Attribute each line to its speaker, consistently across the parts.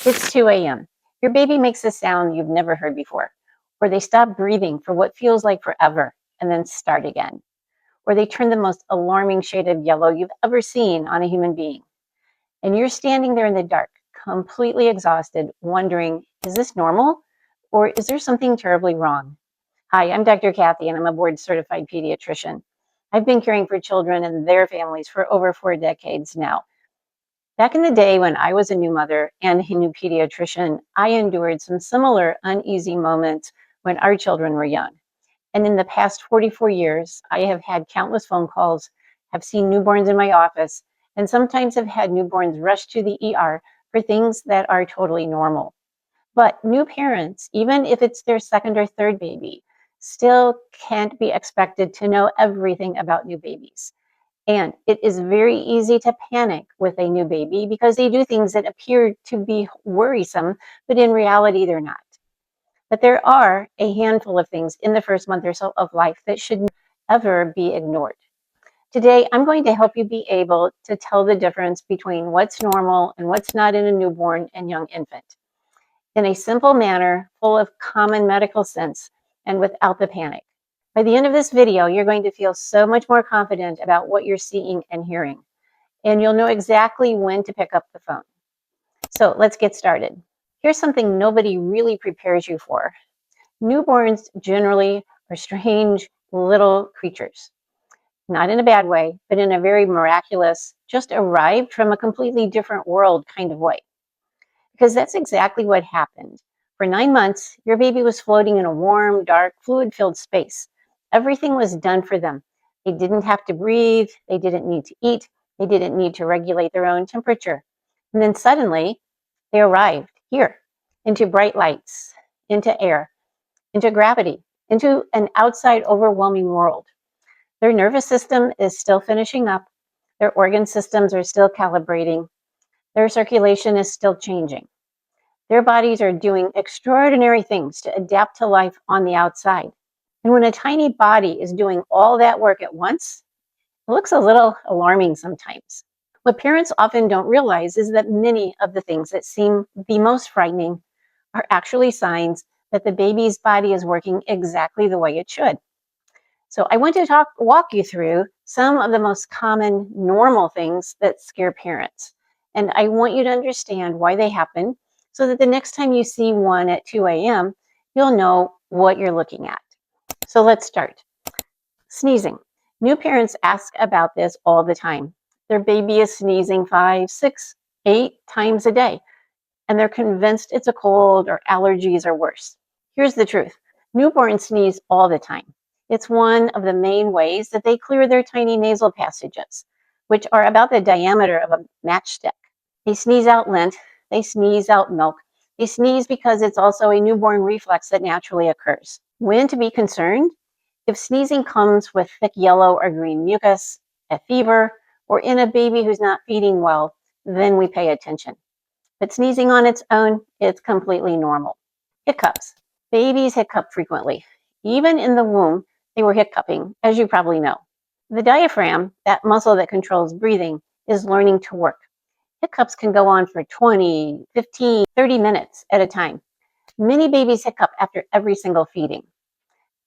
Speaker 1: It's 2 a.m. Your baby makes a sound you've never heard before, or they stop breathing for what feels like forever and then start again, or they turn the most alarming shade of yellow you've ever seen on a human being. And you're standing there in the dark, completely exhausted, wondering, is this normal? Or is there something terribly wrong? Hi, I'm Dr. Kathie, and I'm a board-certified pediatrician. I've been caring for children and their families for over 4 decades now. Back in the day when I was a new mother and a new pediatrician, I endured some similar uneasy moments when our children were young. And in the past 44 years, I have had countless phone calls, have seen newborns in my office, and sometimes have had newborns rush to the ER for things that are totally normal. But new parents, even if it's their second or third baby, still can't be expected to know everything about new babies. And it is very easy to panic with a new baby because they do things that appear to be worrisome, but in reality, they're not. But there are a handful of things in the first month or so of life that should never be ignored. Today, I'm going to help you be able to tell the difference between what's normal and what's not in a newborn and young infant in a simple manner, full of common medical sense and without the panic. By the end of this video, you're going to feel so much more confident about what you're seeing and hearing, and you'll know exactly when to pick up the phone. So let's get started. Here's something nobody really prepares you for. Newborns generally are strange little creatures, not in a bad way, but in a very miraculous, just arrived from a completely different world kind of way. Because that's exactly what happened. For 9 months, your baby was floating in a warm, dark, fluid-filled space. Everything was done for them. They didn't have to breathe. They didn't need to eat. They didn't need to regulate their own temperature. And then suddenly, they arrived here, into bright lights, into air, into gravity, into an outside overwhelming world. Their nervous system is still finishing up. Their organ systems are still calibrating. Their circulation is still changing. Their bodies are doing extraordinary things to adapt to life on the outside. And when a tiny body is doing all that work at once, it looks a little alarming sometimes. What parents often don't realize is that many of the things that seem the most frightening are actually signs that the baby's body is working exactly the way it should. So I want to walk you through some of the most common normal things that scare parents. And I want you to understand why they happen so that the next time you see one at 2 a.m., you'll know what you're looking at. So let's start. Sneezing. New parents ask about this all the time. Their baby is sneezing 5, 6, 8 times a day, and they're convinced it's a cold or allergies or worse. Here's the truth. Newborns sneeze all the time. It's one of the main ways that they clear their tiny nasal passages, which are about the diameter of a matchstick. They sneeze out lint, they sneeze out milk, they sneeze because it's also a newborn reflex that naturally occurs. When to be concerned? If sneezing comes with thick yellow or green mucus, a fever, or in a baby who's not feeding well, then we pay attention. But sneezing on its own, it's completely normal. Hiccups. Babies hiccup frequently. Even in the womb, they were hiccuping, as you probably know. The diaphragm, that muscle that controls breathing, is learning to work. Hiccups can go on for 20, 15, 30 minutes at a time. Many babies hiccup after every single feeding.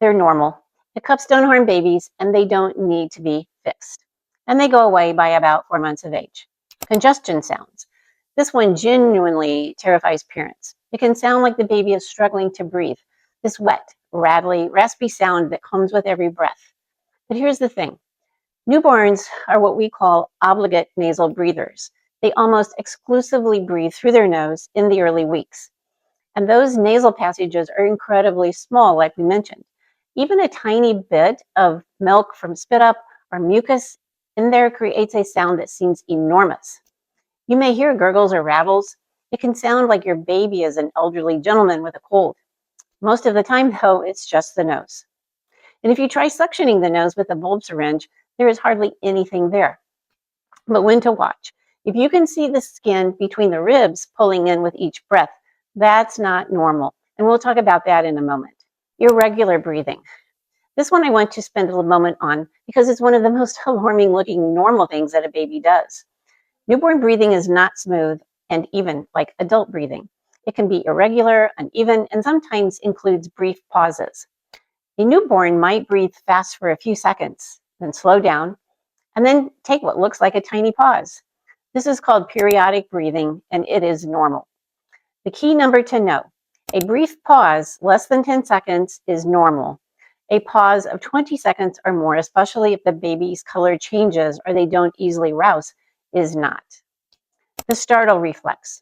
Speaker 1: They're normal. Hiccups don't harm babies, and they don't need to be fixed. And they go away by about 4 months of age. Congestion sounds. This one genuinely terrifies parents. It can sound like the baby is struggling to breathe. This wet, rattly, raspy sound that comes with every breath. But here's the thing. Newborns are what we call obligate nasal breathers. They almost exclusively breathe through their nose in the early weeks. And those nasal passages are incredibly small, like we mentioned. Even a tiny bit of milk from spit up or mucus in there creates a sound that seems enormous. You may hear gurgles or rattles. It can sound like your baby is an elderly gentleman with a cold. Most of the time, though, it's just the nose. And if you try suctioning the nose with a bulb syringe, there is hardly anything there. But when to watch? If you can see the skin between the ribs pulling in with each breath, that's not normal. And we'll talk about that in a moment. Irregular breathing. This one I want to spend a moment on because it's one of the most alarming looking normal things that a baby does. Newborn breathing is not smooth and even like adult breathing. It can be irregular, uneven, and sometimes includes brief pauses. A newborn might breathe fast for a few seconds, then slow down, and then take what looks like a tiny pause. This is called periodic breathing, and it is normal. The key number to know: a brief pause, less than 10 seconds, is normal. A pause of 20 seconds or more, especially if the baby's color changes or they don't easily rouse, is not. The startle reflex,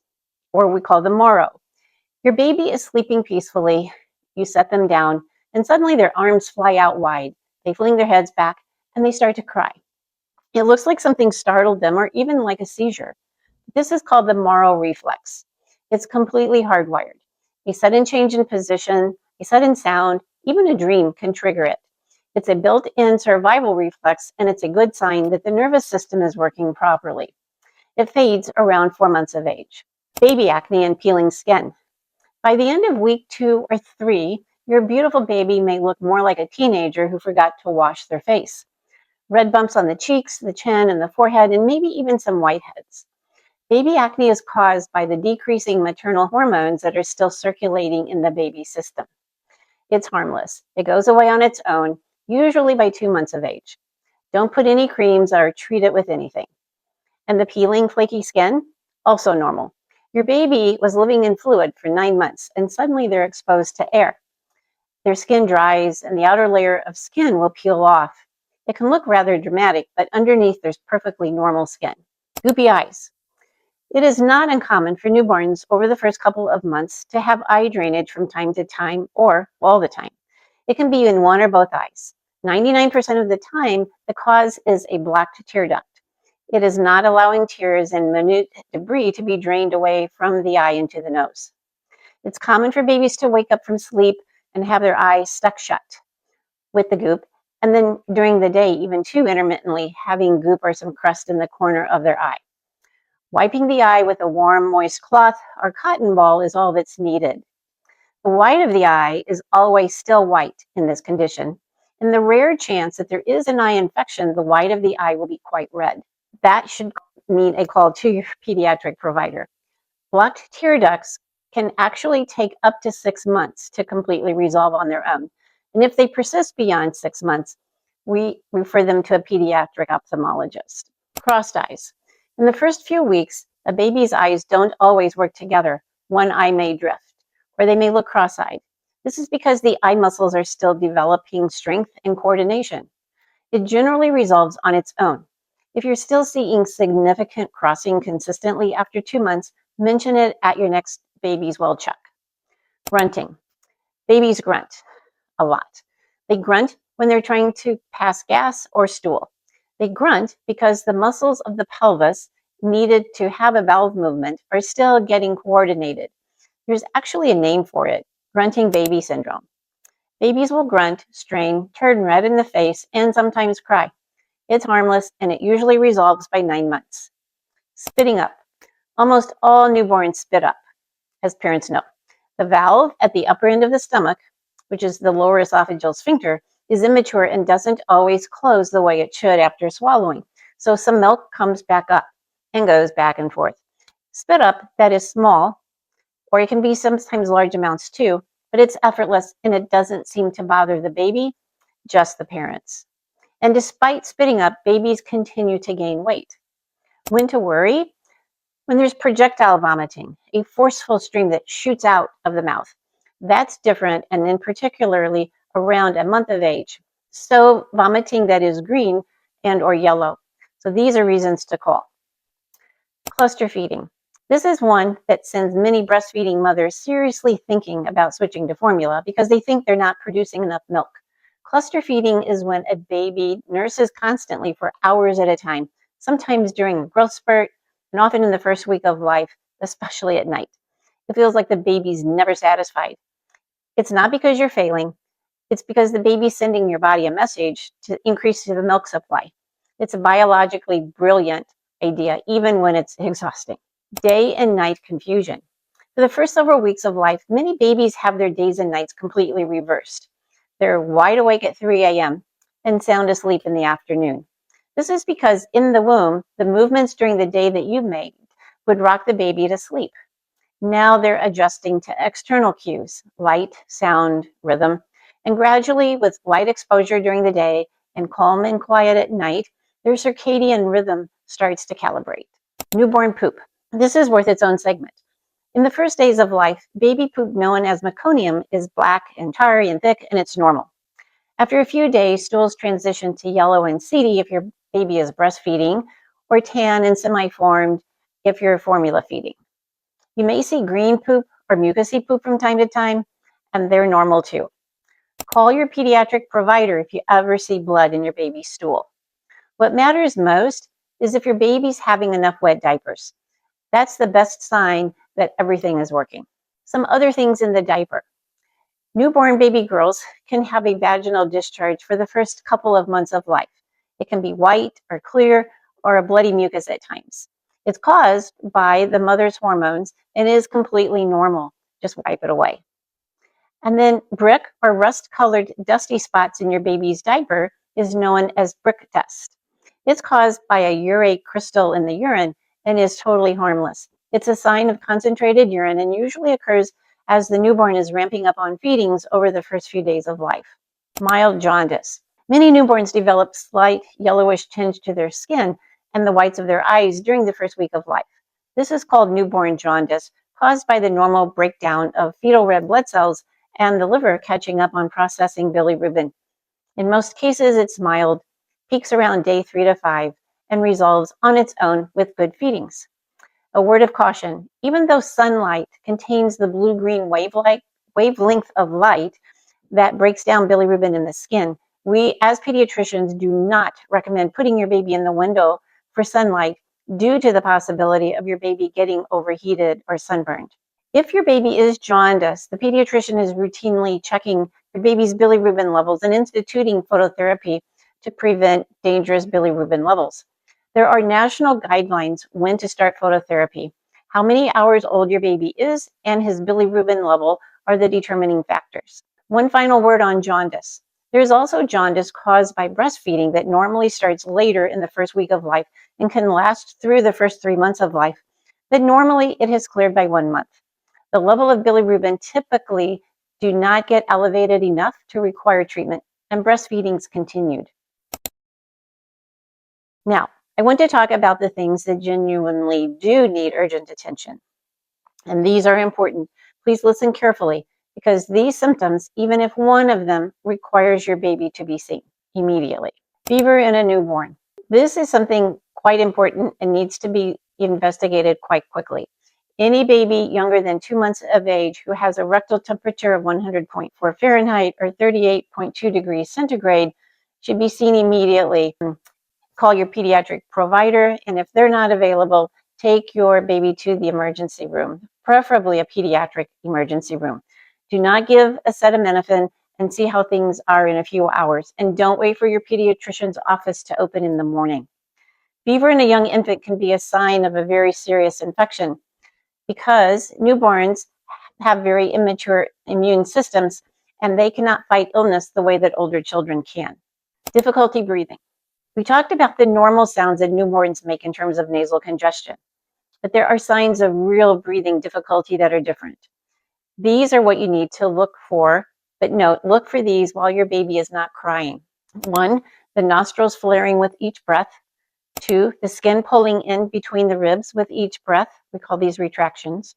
Speaker 1: or we call the moro. Your baby is sleeping peacefully, you set them down, and suddenly their arms fly out wide. They fling their heads back, and they start to cry. It looks like something startled them or even like a seizure. This is called the Moro reflex. It's completely hardwired. A sudden change in position, a sudden sound, even a dream can trigger it. It's a built-in survival reflex, and it's a good sign that the nervous system is working properly. It fades around 4 months of age. Baby acne and peeling skin. By the end of week 2 or 3, your beautiful baby may look more like a teenager who forgot to wash their face. Red bumps on the cheeks, the chin, and the forehead, and maybe even some whiteheads. Baby acne is caused by the decreasing maternal hormones that are still circulating in the baby system. It's harmless. It goes away on its own, usually by 2 months of age. Don't put any creams or treat it with anything. And the peeling, flaky skin, also normal. Your baby was living in fluid for 9 months, and suddenly they're exposed to air. Their skin dries, and the outer layer of skin will peel off. It can look rather dramatic, but underneath there's perfectly normal skin. Goopy eyes. It is not uncommon for newborns over the first couple of months to have eye drainage from time to time or all the time. It can be in one or both eyes. 99% of the time, the cause is a blocked tear duct. It is not allowing tears and minute debris to be drained away from the eye into the nose. It's common for babies to wake up from sleep and have their eyes stuck shut with the goop, and then during the day, even too intermittently, having goop or some crust in the corner of their eye. Wiping the eye with a warm, moist cloth or cotton ball is all that's needed. The white of the eye is always still white in this condition. In the rare chance that there is an eye infection, the white of the eye will be quite red. That should mean a call to your pediatric provider. Blocked tear ducts can actually take up to 6 months to completely resolve on their own. And if they persist beyond 6 months, we refer them to a pediatric ophthalmologist. Crossed eyes. In the first few weeks, a baby's eyes don't always work together. One eye may drift, or they may look cross-eyed. This is because the eye muscles are still developing strength and coordination. It generally resolves on its own. If you're still seeing significant crossing consistently after 2 months, mention it at your next baby's well check. Grunting. Babies grunt a lot. They grunt when they're trying to pass gas or stool. They grunt because the muscles of the pelvis needed to have a valve movement are still getting coordinated. There's actually a name for it: grunting baby syndrome. Babies will grunt, strain, turn red in the face, and sometimes cry. It's harmless, and it usually resolves by 9 months. Spitting up. Almost all newborns spit up, as parents know. The valve at the upper end of the stomach, which is the lower esophageal sphincter, is immature and doesn't always close the way it should after swallowing. So some milk comes back up and goes back and forth. Spit up that is small, or it can be sometimes large amounts too, but it's effortless and it doesn't seem to bother the baby, just the parents. And despite spitting up, babies continue to gain weight. When to worry? When there's projectile vomiting, a forceful stream that shoots out of the mouth. That's different, and then particularly around a month of age. So vomiting that is green and or yellow. So these are reasons to call. Cluster feeding. This is one that sends many breastfeeding mothers seriously thinking about switching to formula because they think they're not producing enough milk. Cluster feeding is when a baby nurses constantly for hours at a time, sometimes during a growth spurt, and often in the first week of life, especially at night. It feels like the baby's never satisfied. It's not because you're failing. It's because the baby's sending your body a message to increase the milk supply. It's a biologically brilliant idea, even when it's exhausting. Day and night confusion. For the first several weeks of life, many babies have their days and nights completely reversed. They're wide awake at 3 a.m. and sound asleep in the afternoon. This is because in the womb, the movements during the day that you made would rock the baby to sleep. Now they're adjusting to external cues, light, sound, rhythm, and gradually with light exposure during the day and calm and quiet at night, their circadian rhythm starts to calibrate. Newborn poop. This is worth its own segment. In the first days of life, baby poop known as meconium is black and tarry and thick, and it's normal. After a few days, stools transition to yellow and seedy if your baby is breastfeeding, or tan and semi-formed if you're formula feeding. You may see green poop or mucousy poop from time to time, and they're normal too. Call your pediatric provider if you ever see blood in your baby's stool. What matters most is if your baby's having enough wet diapers. That's the best sign that everything is working. Some other things in the diaper. Newborn baby girls can have a vaginal discharge for the first couple of months of life. It can be white or clear or a bloody mucus at times. It's caused by the mother's hormones and is completely normal. Just wipe it away. And then brick or rust-colored dusty spots in your baby's diaper is known as brick dust. It's caused by a urate crystal in the urine and is totally harmless. It's a sign of concentrated urine and usually occurs as the newborn is ramping up on feedings over the first few days of life. Mild jaundice. Many newborns develop slight yellowish tinge to their skin and the whites of their eyes during the first week of life. This is called newborn jaundice, caused by the normal breakdown of fetal red blood cells and the liver catching up on processing bilirubin. In most cases, it's mild, peaks around day 3 to 5, and resolves on its own with good feedings. A word of caution, even though sunlight contains the blue-green wavelength of light that breaks down bilirubin in the skin, we as pediatricians do not recommend putting your baby in the window for sunlight due to the possibility of your baby getting overheated or sunburned. If your baby is jaundiced, the pediatrician is routinely checking your baby's bilirubin levels and instituting phototherapy to prevent dangerous bilirubin levels. There are national guidelines when to start phototherapy. How many hours old your baby is and his bilirubin level are the determining factors. One final word on jaundice. There's also jaundice caused by breastfeeding that normally starts later in the first week of life and can last through the first 3 months of life, but normally it has cleared by 1 month. The level of bilirubin typically do not get elevated enough to require treatment, and breastfeeding's continued. Now, I want to talk about the things that genuinely do need urgent attention. And these are important. Please listen carefully because these symptoms, even if one of them requires your baby to be seen immediately. Fever in a newborn. This is something quite important and needs to be investigated quite quickly. Any baby younger than 2 months of age who has a rectal temperature of 100.4 Fahrenheit or 38.2 degrees centigrade should be seen immediately. Call your pediatric provider, and if they're not available, take your baby to the emergency room, preferably a pediatric emergency room. Do not give acetaminophen and see how things are in a few hours, and don't wait for your pediatrician's office to open in the morning. Fever in a young infant can be a sign of a very serious infection because newborns have very immature immune systems and they cannot fight illness the way that older children can. Difficulty breathing. We talked about the normal sounds that newborns make in terms of nasal congestion, but there are signs of real breathing difficulty that are different. These are what you need to look for, but note, look for these while your baby is not crying. 1, the nostrils flaring with each breath. 2, the skin pulling in between the ribs with each breath. We call these retractions.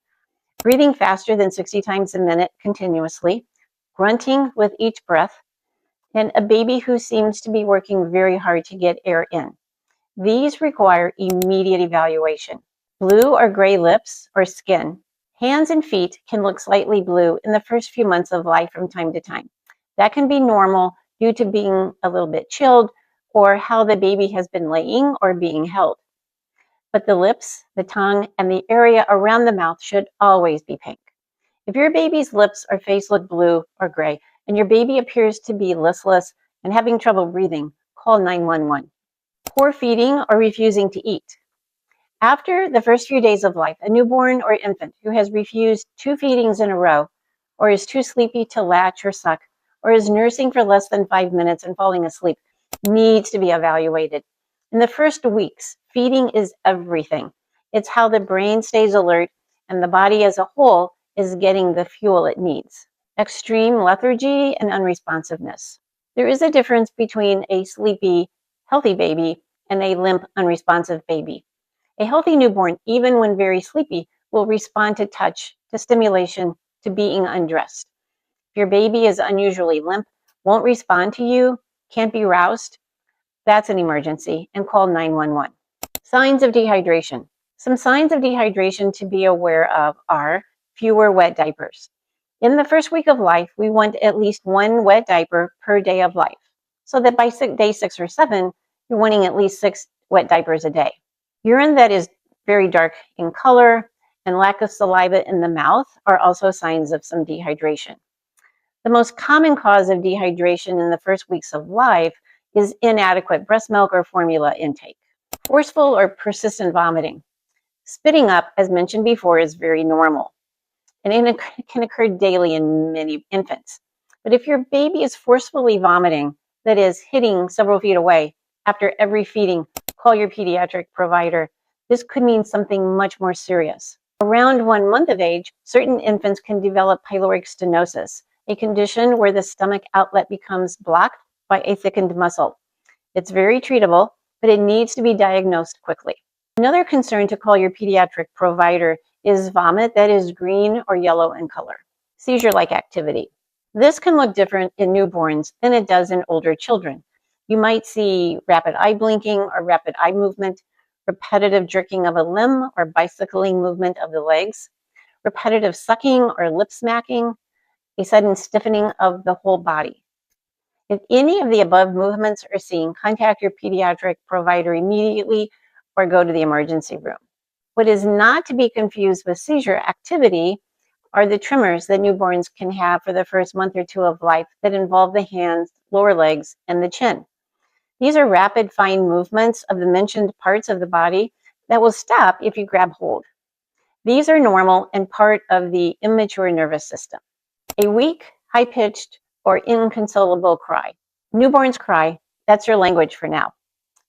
Speaker 1: Breathing faster than 60 times a minute continuously. Grunting with each breath. And a baby who seems to be working very hard to get air in. These require immediate evaluation. Blue or gray lips or skin. Hands and feet can look slightly blue in the first few months of life from time to time. That can be normal due to being a little bit chilled or how the baby has been laying or being held. But the lips, the tongue, and the area around the mouth should always be pink. If your baby's lips or face look blue or gray, and your baby appears to be listless and having trouble breathing, call 911. Poor feeding or refusing to eat. After the first few days of life, a newborn or infant who has refused 2 feedings in a row, or is too sleepy to latch or suck, or is nursing for less than 5 minutes and falling asleep, needs to be evaluated. In the first weeks, feeding is everything. It's how the brain stays alert and the body as a whole is getting the fuel it needs. Extreme lethargy and unresponsiveness. There is a difference between a sleepy, healthy baby and a limp, unresponsive baby. A healthy newborn, even when very sleepy, will respond to touch, to stimulation, to being undressed. If your baby is unusually limp, won't respond to you, can't be roused, that's an emergency, and call 911. Signs of dehydration. Some signs of dehydration to be aware of are fewer wet diapers. In the first week of life, we want at least one wet diaper per day of life, so that by day 6 or 7, you're wanting at least 6 wet diapers a day. Urine that is very dark in color and lack of saliva in the mouth are also signs of some dehydration. The most common cause of dehydration in the first weeks of life is inadequate breast milk or formula intake. Forceful or persistent vomiting. Spitting up, as mentioned before, is very normal, and it can occur daily in many infants. But if your baby is forcefully vomiting, that is, hitting several feet away after every feeding, call your pediatric provider. This could mean something much more serious. Around 1 month of age, certain infants can develop pyloric stenosis, a condition where the stomach outlet becomes blocked by a thickened muscle. It's very treatable, but it needs to be diagnosed quickly. Another concern to call your pediatric provider is vomit that is green or yellow in color, seizure-like activity. This can look different in newborns than it does in older children. You might see rapid eye blinking or rapid eye movement, repetitive jerking of a limb or bicycling movement of the legs, repetitive sucking or lip smacking, a sudden stiffening of the whole body. If any of the above movements are seen, contact your pediatric provider immediately or go to the emergency room. What is not to be confused with seizure activity are the tremors that newborns can have for the first month or 2 of life that involve the hands, lower legs, and the chin. These are rapid, fine movements of the mentioned parts of the body that will stop if you grab hold. These are normal and part of the immature nervous system. A weak, high-pitched, or inconsolable cry. Newborns cry, that's your language for now.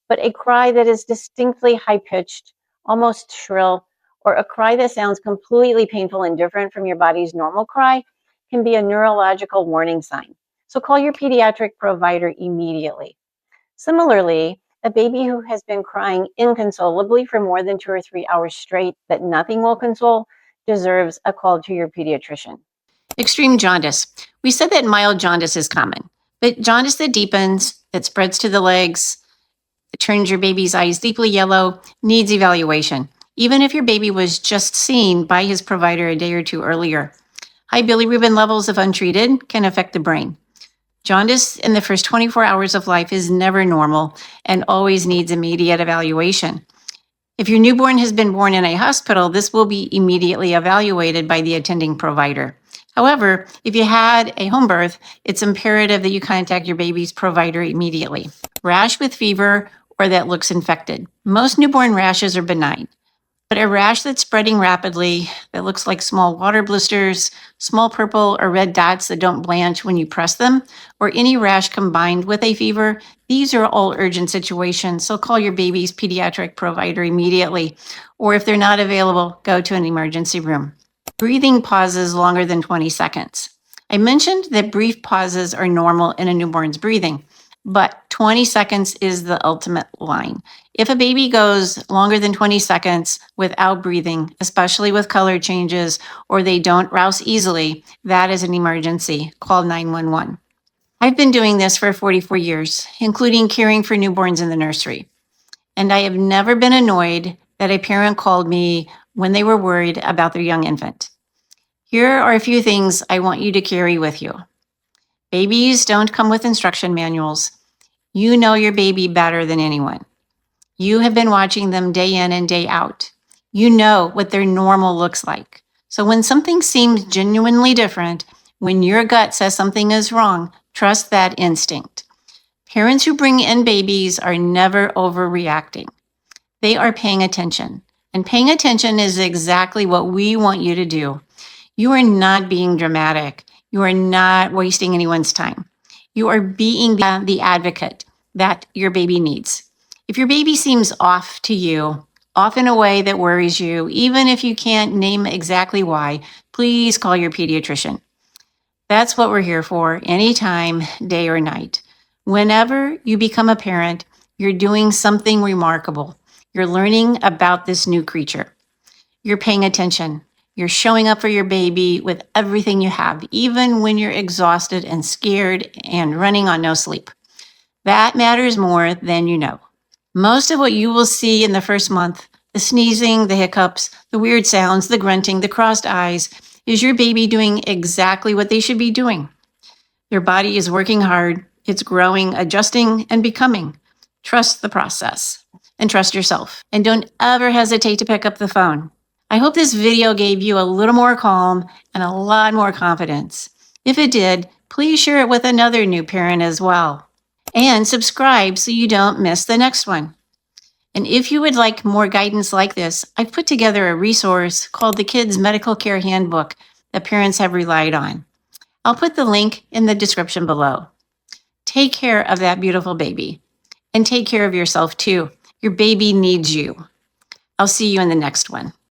Speaker 1: But a cry that is distinctly high-pitched, almost shrill, or a cry that sounds completely painful and different from your body's normal cry can be a neurological warning sign. So call your pediatric provider immediately. Similarly, a baby who has been crying inconsolably for more than 2 or 3 hours straight that nothing will console deserves a call to your pediatrician. Extreme jaundice. We said that mild jaundice is common, but jaundice that deepens, that spreads to the legs, that turns your baby's eyes deeply yellow, needs evaluation, even if your baby was just seen by his provider a day or 2 earlier. High bilirubin levels, if untreated, can affect the brain. Jaundice in the first 24 hours of life is never normal and always needs immediate evaluation. If your newborn has been born in a hospital, this will be immediately evaluated by the attending provider. However, if you had a home birth, it's imperative that you contact your baby's provider immediately. Rash with fever or that looks infected. Most newborn rashes are benign, but a rash that's spreading rapidly, that looks like small water blisters, small purple or red dots that don't blanch when you press them, or any rash combined with a fever, these are all urgent situations, so call your baby's pediatric provider immediately, or if they're not available, go to an emergency room. Breathing pauses longer than 20 seconds. I mentioned that brief pauses are normal in a newborn's breathing, but 20 seconds is the ultimate line. If a baby goes longer than 20 seconds without breathing, especially with color changes, or they don't rouse easily, that is an emergency. Call 911. I've been doing this for 44 years, including caring for newborns in the nursery. And I have never been annoyed that a parent called me when they were worried about their young infant. Here are a few things I want you to carry with you. Babies don't come with instruction manuals. You know your baby better than anyone. You have been watching them day in and day out. You know what their normal looks like. So when something seems genuinely different, when your gut says something is wrong, trust that instinct. Parents who bring in babies are never overreacting. They are paying attention. And paying attention is exactly what we want you to do. You are not being dramatic. You are not wasting anyone's time. You are being the advocate that your baby needs. If your baby seems off to you,
Speaker 2: off in a way that worries you, even if you can't name exactly why, please call your pediatrician. That's what we're here for, anytime, day or night. Whenever you become a parent, you're doing something remarkable. You're learning about this new creature. You're paying attention. You're showing up for your baby with everything you have, even when you're exhausted and scared and running on no sleep. That matters more than you know. Most of what you will see in the first month, the sneezing, the hiccups, the weird sounds, the grunting, the crossed eyes, is your baby doing exactly what they should be doing. Your body is working hard. It's growing, adjusting, and becoming. Trust the process and trust yourself. And don't ever hesitate to pick up the phone. I hope this video gave you a little more calm and a lot more confidence. If it did, please share it with another new parent as well. And subscribe so you don't miss the next one. And if you would like more guidance like this, I've put together a resource called the Kids Medical Care Handbook that parents have relied on. I'll put the link in the description below. Take care of that beautiful baby and take care of yourself too. Your baby needs you. I'll see you in the next one.